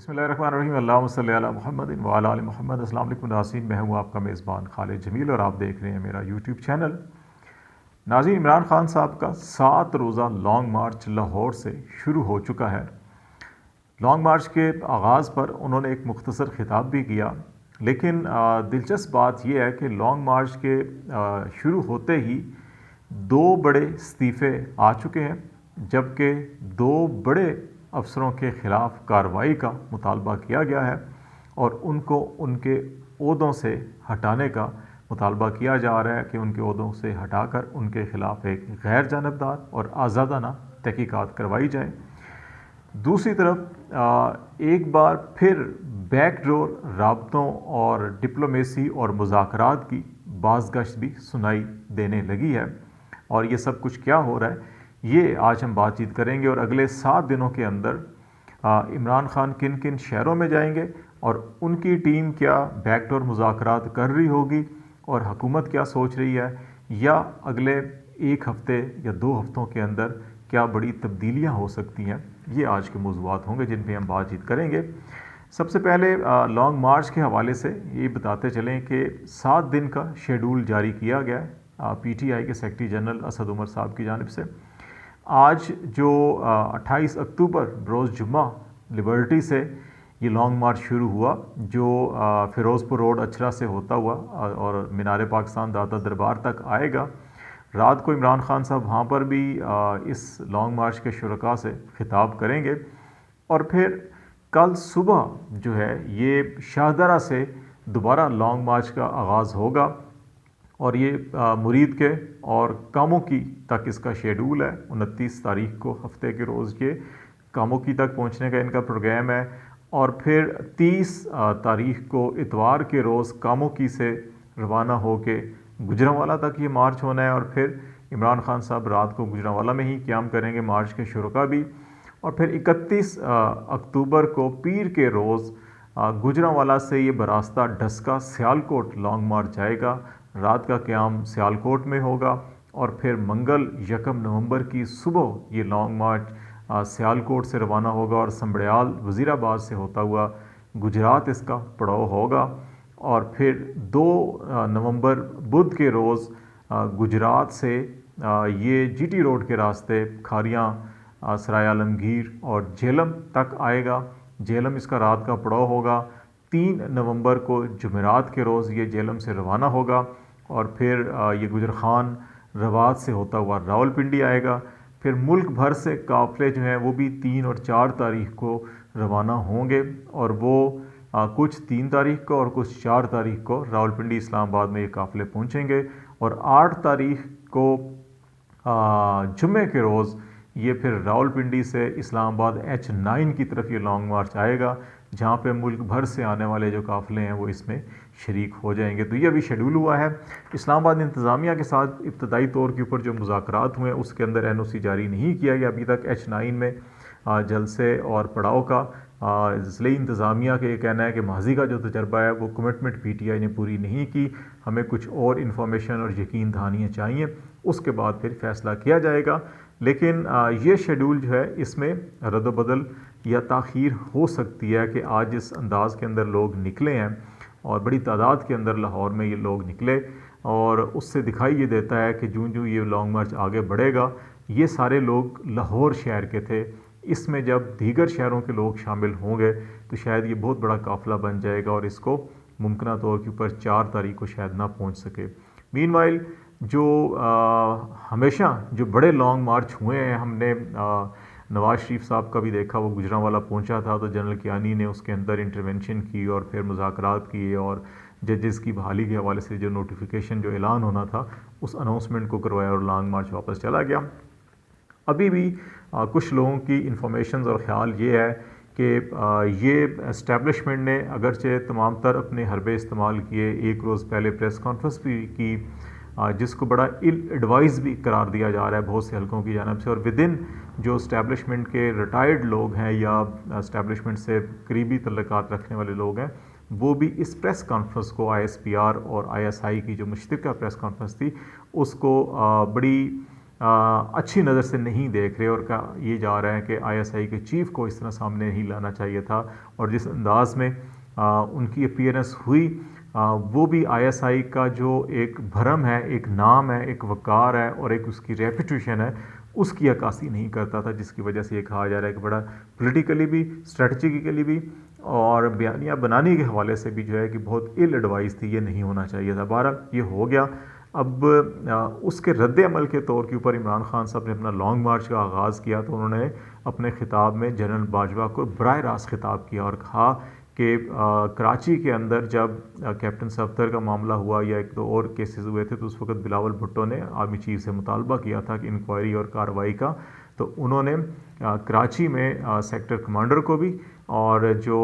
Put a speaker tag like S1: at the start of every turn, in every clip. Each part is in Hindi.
S1: बिस्मिल्लाहिर्रहमानिर्रहीम अल्लाहुम्मा सल्लि अला मुहम्मदिन व अला आलि मुहम्मद। अस्सलाम वालेकुम नाज़रीन, मैं हूँ आपका मेज़बान खालिद जमील और आप देख रहे हैं मेरा यूट्यूब चैनल। नाज़रीन, इमरान खान साहब का 7 रोज़ा लॉन्ग मार्च लाहौर से शुरू हो चुका है। लॉन्ग मार्च के आगाज़ पर उन्होंने एक मुख्तसर खिताब भी किया, लेकिन दिलचस्प बात यह है कि लॉन्ग मार्च के शुरू होते ही 2 बड़े इस्तीफ़े आ चुके हैं, जबकि 2 बड़े अफसरों के ख़िलाफ़ कार्रवाई का मुतालबा किया गया है और उनको उनके ओहदों से हटाने का मुतालबा किया जा रहा है कि उनके ओहदों से हटाकर उनके ख़िलाफ़ एक गैर जानबदार और आज़ादाना तहकीकात करवाई जाए। दूसरी तरफ एक बार फिर बैकडोर राबतों और डिप्लोमेसी और मुज़ाकरात की बाज़गश्त भी सुनाई देने लगी है। और ये सब कुछ क्या हो रहा है, ये आज हम बातचीत करेंगे। और अगले 7 दिनों के अंदर इमरान खान किन किन शहरों में जाएंगे और उनकी टीम क्या बैकडोर मुज़ाकरात कर रही होगी और हुकूमत क्या सोच रही है, या अगले 1 हफ़्ते या 2 हफ़्तों के अंदर क्या बड़ी तब्दीलियाँ हो सकती हैं, ये आज के मौज़ूआत होंगे जिन पे हम बातचीत करेंगे। सबसे पहले लॉन्ग मार्च के हवाले से ये बताते चलें कि 7 दिन का शेड्यूल जारी किया गया है PTI के सेक्रेटरी जनरल असद उमर साहब की जानिब से। आज जो 28 अक्टूबर रोज़ जुम्मा लिबर्टी से ये लॉन्ग मार्च शुरू हुआ, जो फ़िरोज़पुर रोड अचरा से होता हुआ और मीनार पाकिस्तान दाता दरबार तक आएगा। रात को इमरान खान साहब वहाँ पर भी इस लॉन्ग मार्च के शुरका से खिताब करेंगे और फिर कल सुबह जो है ये शाहदरा से दोबारा लॉन्ग मार्च का आगाज़ होगा और ये मुरीद के और कामोकी तक इसका शेड्यूल है। 29 तारीख को हफ्ते के रोज़ ये कामोकी तक पहुंचने का इनका प्रोग्राम है और फिर 30 तारीख को इतवार के रोज़ कामोकी से रवाना होके गुजरांवाला तक ये मार्च होना है और फिर इमरान खान साहब रात को गुजरांवाला में ही क़याम करेंगे मार्च के शुरुका भी। और फिर 31 अक्टूबर को पीर के रोज़ गुजरांवाला से ये बरास्ता ढस्का सियालकोट लॉन्ग मार्च जाएगा। रात का क़याम सियालकोट में होगा और फिर मंगल 1 नवंबर की सुबह ये लॉन्ग मार्च सियालकोट से रवाना होगा और संबड़याल वज़ीराबाद से होता हुआ गुजरात इसका पड़ाव होगा। और फिर 2 नवंबर बुध के रोज़ गुजरात से ये GT रोड के रास्ते खारियाँ, सराय आलमगीर और झेलम तक आएगा। झेलम इसका रात का पड़ाव होगा। 3 नवंबर को जुमेरात के रोज़ ये झेलम से रवाना होगा और फिर ये गुजर खान रवात से होता हुआ रावलपिंडी आएगा। फिर मुल्क भर से काफ़िले जो हैं वो भी 3 और 4 तारीख को रवाना होंगे और वो कुछ 3 तारीख को और कुछ 4 तारीख को रावलपिंडी इस्लामाबाद में ये काफ़िले पहुँचेंगे। और 8 तारीख को जुम्मे के रोज़ ये फिर रावलपिंडी से इस्लामाबाद H9 की तरफ ये लॉन्ग मार्च आएगा, जहाँ पे मुल्क भर से आने वाले जो काफ़िले हैं वो इसमें शरीक हो जाएंगे। तो ये अभी शेड्यूल हुआ है। इस्लामाबाद इंतज़ामिया के साथ इब्तदाई तौर के ऊपर जो मुज़ाकरात हुए उसके अंदर NOC जारी नहीं किया गया अभी तक। H9 में जलसे और पड़ाव का ज़िले इंतज़ामिया का ये कहना है कि माजी का जो तजर्बा है वो कमिटमेंट PTI ने पूरी नहीं की, हमें कुछ और इन्फॉर्मेशन और यकीन दहानियाँ चाहिए, उसके बाद फिर फ़ैसला किया जाएगा। लेकिन ये शेड्यूल जो है इसमें रद्द-बदल या ताख़ीर हो सकती है कि आज इस अंदाज़ के अंदर लोग निकले हैं और बड़ी तादाद के अंदर लाहौर में ये लोग निकले और उससे दिखाई ये देता है कि जूँ ये लॉन्ग मार्च आगे बढ़ेगा, ये सारे लोग लाहौर शहर के थे। इसमें जब दीगर शहरों के लोग शामिल होंगे तो शायद ये बहुत बड़ा काफ़िला बन जाएगा और इसको मुमकिन तौर के ऊपर 4 तारीख को शायद ना पहुँच सके। मीनवाइल जो हमेशा जो बड़े लॉन्ग मार्च हुए हैं, हमने नवाज़ शरीफ साहब का भी देखा, वो गुजरांवाला पहुंचा था तो जनरल कियानी ने उसके अंदर इंटरवेंशन की और फिर मुज़ाकरात किए और जजेस की बहाली के हवाले से जो नोटिफिकेशन जो ऐलान होना था उस अनाउंसमेंट को करवाया और लॉन्ग मार्च वापस चला गया। अभी भी कुछ लोगों की इंफॉर्मेशन और ख़्याल ये है कि ये इस्टेब्लिशमेंट ने अगरचे तमाम तर अपने हरबे इस्तेमाल किए, एक रोज़ पहले प्रेस कॉन्फ्रेंस भी की जिसको बड़ा इल एडवाइज़ भी करार दिया जा रहा है बहुत से हलकों की जानब से। और विदिन जो इस्टेब्लिशमेंट के रिटायर्ड लोग हैं या इस्टेब्लिशमेंट से करीबी तल्लुकात रखने वाले लोग हैं, वो भी इस प्रेस कॉन्फ्रेंस को ISPR और ISI की जो मुश्तरका प्रेस कॉन्फ्रेंस थी उसको बड़ी अच्छी नज़र से नहीं देख रहे और कहा ये जा रहा है कि ISI के चीफ़ को इस तरह सामने नहीं लाना चाहिए था। और जिस अंदाज़ में उनकी अपीयरेंस हुई, वो भी ISI का जो एक भरम है, एक नाम है, एक वक़ार है और एक उसकी रेपुटेशन है, उसकी अक्कासी नहीं करता था, जिसकी वजह से ये कहा जा रहा है कि बड़ा पॉलिटिकली भी, स्ट्रेटजिकली भी और बयानिया बनाने के हवाले से भी जो है कि बहुत इल एडवाइस थी, ये नहीं होना चाहिए था। बहरहाल ये हो गया। अब उसके रद्द अमल के तौर के ऊपर इमरान खान साहब ने अपना लॉन्ग मार्च का आगाज़ किया तो उन्होंने अपने ख़िताब में जनरल बाजवा को बराह रास्त ख़िताब किया और कहा कि कराची के अंदर जब कैप्टन सफ्दर का मामला हुआ या एक दो और केसेस हुए थे तो उस वक्त बिलावल भुट्टो ने आर्मी चीफ से मुतालबा किया था कि इंक्वायरी और कार्रवाई का। तो उन्होंने कराची में सेक्टर कमांडर को भी और जो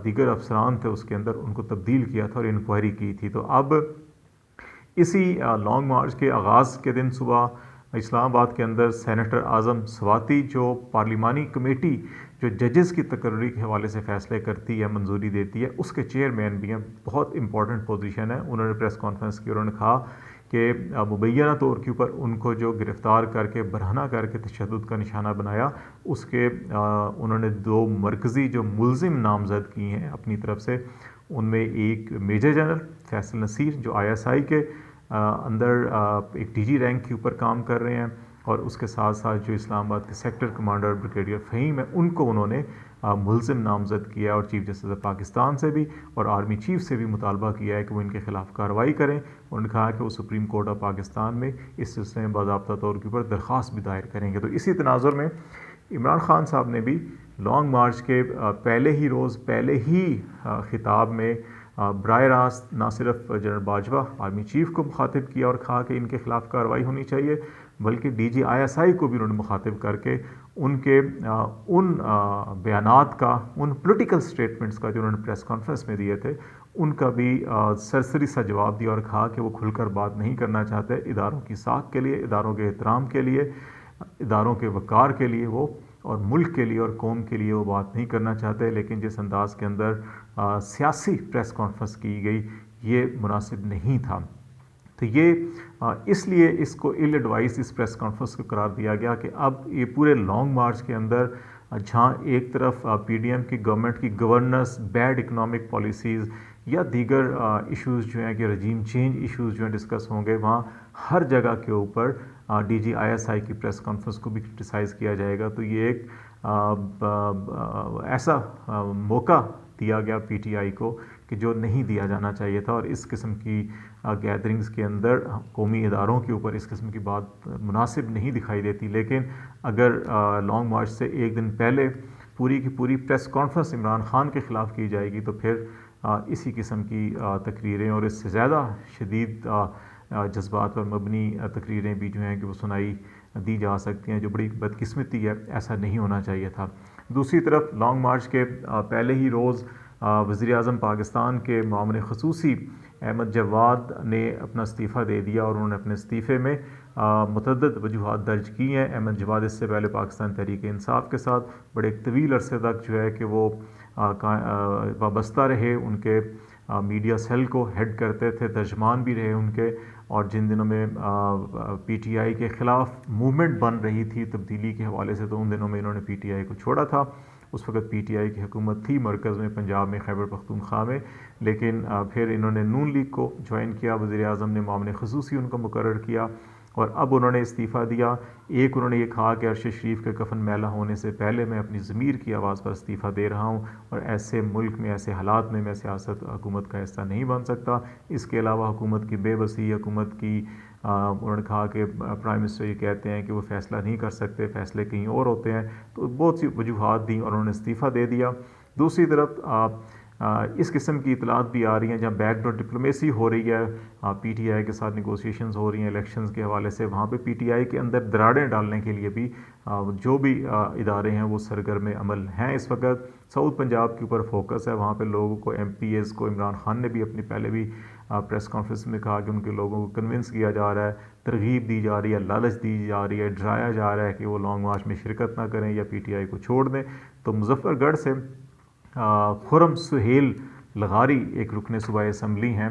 S1: दीगर अफसरान थे उसके अंदर उनको तब्दील किया था और इंक्वायरी की थी। तो अब इसी लॉन्ग मार्च के आगाज़ के दिन सुबह इस्लामाबाद के अंदर सेनेटर आज़म स्वाति जो पार्लिमानी कमेटी जो जजेस की तकर्री के हवाले से फ़ैसले करती है, मंजूरी देती है, उसके चेयरमैन भी हैं। बहुत इंपॉर्टेंट पोजीशन है। उन्होंने प्रेस कॉन्फ्रेंस की, उन्होंने कहा कि मुबैना तौर के ऊपर उनको जो गिरफ़्तार करके बरहना करके तशद्दुद का निशाना बनाया, उसके उन्होंने 2 मरकज़ी जो मुल्ज़िम नामज़द किए हैं अपनी तरफ से, उनमें एक मेजर जनरल फैसल नसीर जो ISI के अंदर एक DG रैंक के ऊपर काम कर रहे हैं और उसके साथ साथ जो इस्लामाबाद के सेक्टर कमांडर ब्रिगेडियर फ़हीम है, उनको उन्होंने मुल्ज़िम नामज़द किया और चीफ जस्टिस ऑफ पाकिस्तान से भी और आर्मी चीफ से भी मुतालबा किया है कि वो इनके ख़िलाफ़ कार्रवाई करें। उन्होंने कहा कि वो सुप्रीम कोर्ट ऑफ पाकिस्तान में इस सिलसिले में बाज़ाब्ता तौर के ऊपर दरख्वास्त भी दायर करेंगे। तो इसी तनाज़ुर में इमरान खान साहब ने भी लॉन्ग मार्च के पहले ही रोज़, पहले ही ख़िताब में बराह रास्त ना सिर्फ जनरल बाजवा आर्मी चीफ को मुखातिब किया और कहा कि इनके ख़िलाफ़ कार्रवाई होनी चाहिए, बल्कि DG ISI को भी उन्होंने मुखातिब करके उनके उन बयानात का, उन पॉलिटिकल स्टेटमेंट्स का जो उन्होंने प्रेस कॉन्फ्रेंस में दिए थे, उनका भी सरसरी सा जवाब दिया और कहा कि वो खुलकर बात नहीं करना चाहते। इदारों की साख के लिए, इदारों के एहतराम के लिए, इदारों के वक़ार के लिए वो और मुल्क के लिए और कौम के लिए वो बात नहीं करना चाहते। लेकिन जिस अंदाज़ के अंदर सियासी प्रेस कॉन्फ्रेंस की गई, ये मुनासिब नहीं था। तो ये इसलिए इसको इल एडवाइस इस प्रेस कॉन्फ्रेंस को करार दिया गया कि अब ये पूरे लॉन्ग मार्च के अंदर जहाँ एक तरफ PDM की गवर्नमेंट की गवर्नेंस, बैड इकनॉमिक पॉलिसीज़ या दीगर इश्यूज़ जो हैं कि रजीम चेंज इश्यूज़ जो हैं डिस्कस होंगे, वहाँ हर जगह के ऊपर DG ISI की प्रेस कॉन्फ्रेंस को भी क्रिटिसाइज़ किया जाएगा। तो ये एक ऐसा मौका दिया गया PTI को कि जो नहीं दिया जाना चाहिए था और इस किस्म की गैदरिंग्स के अंदर कौमी इदारों के ऊपर इस किस्म की बात मुनासिब नहीं दिखाई देती। लेकिन अगर लॉन्ग मार्च से एक दिन पहले पूरी की पूरी प्रेस कॉन्फ्रेंस इमरान खान के ख़िलाफ़ की जाएगी तो फिर इसी किस्म की तकरीरें और इससे ज़्यादा शदीद जज्बात पर मबनी तकरीरें भी जो हैं कि वो सुनाई दी जा सकती हैं, जो बड़ी बदकिस्मती है। ऐसा नहीं होना चाहिए था। दूसरी तरफ लॉन्ग मार्च के पहले ही रोज़ वज़ीर-ए-आज़म पाकिस्तान के मामले ख़ुसूसी अहमद जवाद ने अपना इस्तीफ़ा दे दिया और उन्होंने अपने इस्तीफ़े में मुतअद्दिद वजूहात दर्ज की हैं। अहमद जवाद इससे पहले पाकिस्तान तहरीक इंसाफ के साथ बड़े एक तवील अरसे तक जो है कि वो वाबस्ता रहे, उनके मीडिया सेल को हेड करते थे, तर्जमान भी रहे उनके। और जिन दिनों में PTI के ख़िलाफ़ मूवमेंट बन रही थी तब्दीली के हवाले से, तो उन दिनों में इन्होंने PTI को छोड़ा था। उस वक्त PTI की हुकूमत थी मरकज़ में, पंजाब में, खैबर पख्तूनख्वा में। लेकिन फिर इन्होंने नून लीग को ज्वाइन किया, वज़ीर-ए-आज़म ने मामले ख़ुसूसी उनको मुकर्रर किया और अब उन्होंने इस्तीफ़ा दिया। एक उन्होंने ये कहा कि अरशद शरीफ के कफन मैला होने से पहले मैं अपनी ज़मीर की आवाज़ पर इस्तीफ़ा दे रहा हूँ और ऐसे मुल्क में, ऐसे हालात में मैं सियासत हुकूमत का हिस्सा नहीं बन सकता। इसके अलावा हुकूमत की बेबसी, हुकूमत की उन्होंने कहा कि प्राइम मिनिस्टर ये कहते हैं कि वो फ़ैसला नहीं कर सकते, फ़ैसले कहीं और होते हैं। तो बहुत सी वजूहात दी और उन्होंने इस्तीफ़ा दे दिया। दूसरी तरफ इस किस्म की इतलात भी आ रही हैं जहाँ बैकडोर डिप्लोमेसी हो रही है, PTI के साथ निगोशिएशंस हो रही हैं इलेक्शंस के हवाले से। वहाँ पे PTI के अंदर दरारें डालने के लिए भी जो भी इदारे हैं वो सरगर्म अमल हैं। इस वक्त साउथ पंजाब के ऊपर फोकस है, वहाँ पे लोगों को, MPs को इमरान खान ने भी अपनी पहले भी प्रेस कॉन्फ्रेंस में कहा कि उनके लोगों को कन्विंस किया जा रहा है, तरगीब दी जा रही है, लालच दी जा रही है, डराया जा रहा है कि वो लॉन्ग मार्च में शिरकत ना करें या PTI को छोड़ दें। तो मुजफ्फरगढ़ से खुरम सुहेल लगारी एक रुकन सूबाई असम्बली हैं,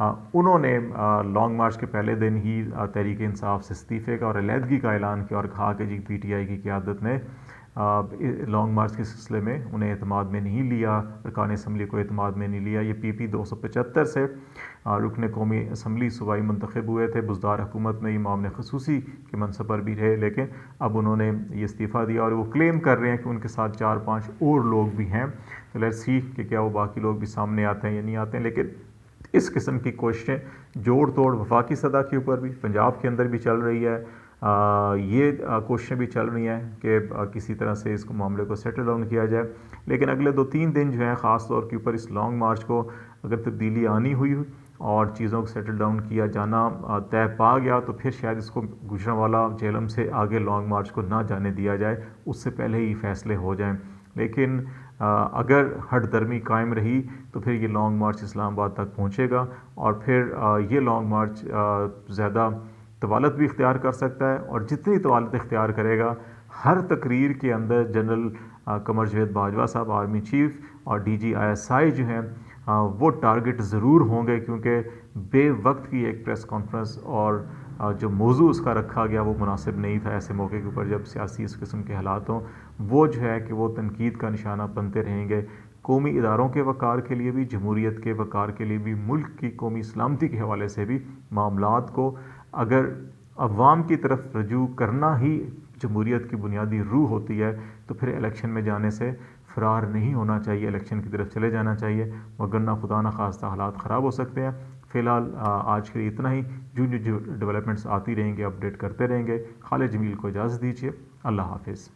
S1: उन्होंने लॉन्ग मार्च के पहले दिन ही तहरीक इंसाफ से इस्तीफ़े का और अलहदगी का ऐलान किया और कहा कि जी PTI की क़यादत ने लॉन्ग मार्च के सिलसिले में उन्हें एतमाद में नहीं लिया, अरकान असम्बली को एतमाद में नहीं लिया। ये PP 275 से रुकन कौमी असम्बली सूबाई मुंतखब हुए थे। बुज़दार हुकूमत में इमाम ने खसूसी के मनसब पर भी रहे, लेकिन अब उन्होंने ये इस्तीफ़ा दिया और वो क्लेम कर रहे हैं कि उनके साथ 4-5 और लोग भी हैं। तो लेट्स सी कि क्या वो बाकी लोग भी सामने आते हैं या नहीं आते हैं। लेकिन इस किस्म की कोशिशें जोड़ तोड़ वफाकी सतह के ऊपर भी, पंजाब के अंदर भी चल रही है। ये कोशिशें भी चल रही हैं कि किसी तरह से इस मामले को सेटल डाउन किया जाए। लेकिन अगले 2-3 दिन जो हैं ख़ास तौर के ऊपर इस लॉन्ग मार्च को अगर तब्दीली आनी हुई और चीज़ों को सेटल डाउन किया जाना तय पा गया तो फिर शायद इसको गुजरांवाला झेलम से आगे लॉन्ग मार्च को ना जाने दिया जाए, उससे पहले ही फैसले हो जाएं। लेकिन अगर हठधर्मी कायम रही तो फिर ये लॉन्ग मार्च इस्लामाबाद तक पहुँचेगा और फिर ये लॉन्ग मार्च ज़्यादा तवालत भी इख्तियार कर सकता है। और जितनी तवालत इख्तियार करेगा, हर तकरीर के अंदर जनरल कमर जावेद बाजवा साहब आर्मी चीफ और DG ISI जो हैं वो टारगेट ज़रूर होंगे, क्योंकि बेवक्त की एक प्रेस कॉन्फ्रेंस और जो मौजू उसका रखा गया वो मुनासिब नहीं था ऐसे मौके के ऊपर जब सियासी इस किस्म के हालात हों। वो जो है कि वो तनकीद का निशाना बनते रहेंगे। कौमी इदारों के वक़ार के लिए भी, जमहूरियत के वक़ार के लिए भी, मुल्क की कौमी सलामती के हवाले से भी मामलात को अगर अवाम की तरफ रजू करना ही जमहूरियत की बुनियादी रूह होती है तो फिर इलेक्शन में जाने से फ़रार नहीं होना चाहिए, इलेक्शन की तरफ चले जाना चाहिए, वरना खुदा न खास्ता हालात ख़राब हो सकते हैं। फ़िलहाल आज के लिए इतना ही। जो डेवलपमेंट्स आती रहेंगे अपडेट करते रहेंगे। खालिद जमील को इजाज़त दीजिए। अल्लाह हाफिज़।